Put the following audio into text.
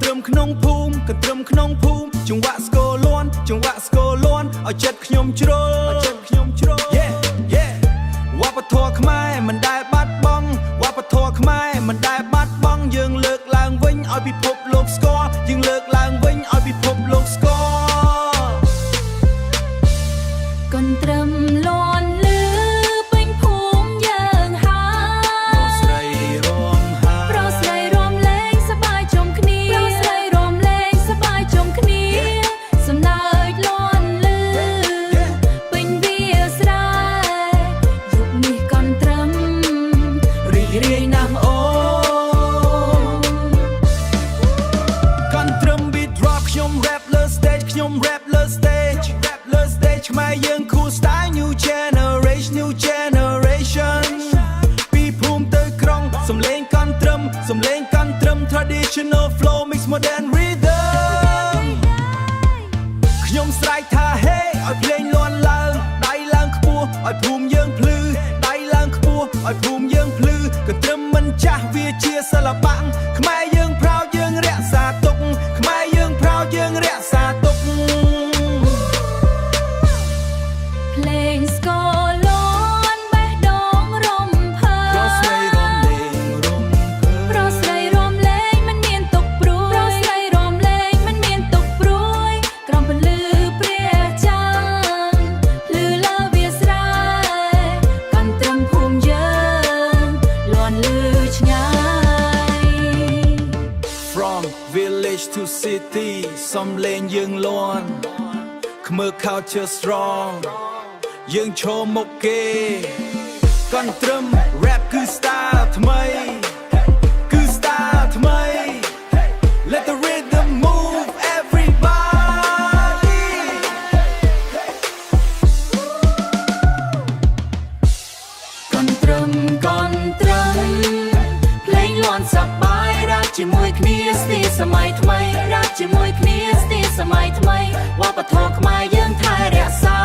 ត្រឹមក្នុងភូមិកន្ត្រឹមក្នុងភូមិចង្វាក់ស្គរលាន់ចង្វាក់ស្គរលាន់ឲ្យចិត្តខ្ញុំជ្រុលវប្បធម៌ខ្មែរមិនដែលបាត់បង់វប្បធម៌ខ្មែរមិនដែលបាត់បង់យើងលើកឡើងវិញឲ្យពិភពលោកស្គាល់យើងលើកឡើងវិញឲ្យពិភពលោកស្គាល់កន្ទ្រឹមលាន់លឺពេញភូមិយើងហើយប្រុសស្រីរំលេងសប្បាយជុំគ្នាសំណើចលាន់លឺពេញវាស្រែយុគនេះកន្ទ្រឹមរីករាយណាស់អូកន្ទ្រឹម beat drop ខ្ញុំ rap លើ stage ខ្មែរយើង cool style new generation ពីភូមិទៅក្រុងសំឡេងកន្ទ្រឹម traditional flow mix modern rhythm ខ្ញុំស្រែកថា hey ឲ្យភ្លេងលាន់ឡើងដៃឡើងខ្ពស់ឲ្យភូមិយើងភ្លឺដៃឡើងខ្ពស់ឲ្យភូមិយើងភ្លឺកន្ទ្រឹមមិនចាស់វាជាសិល្បៈខ្មែរយើងប្រោតយើងរក្សាទុកខ្មែរយើងប្រោតយើងរក្សាទុកភ្លេងស្គរលាន់បេះដូងរំភើបប្រុសស្រីរំលេងមិនមានទុកព្រួយក្រំពន្លឺព្រះច័ន្ទភ្លឺលើវាស្រែកន្ទ្រឹមភូមិយើងលាន់លឺឆ្ងាយ From village to city សំឡេងយើងលាន់ខ្មើ culture strong យើងឈរមុខគេកន្ទ្រឹម rap គឺ style ថ្មី Let the rhythm move everybody កន្ទ្រឹមភ្លេងលាន់សប្បាយរកជាមួយគ្នាស្ទីសម័យថ្មីវប្បធម៌ខ្មែរយើងថែរក្សា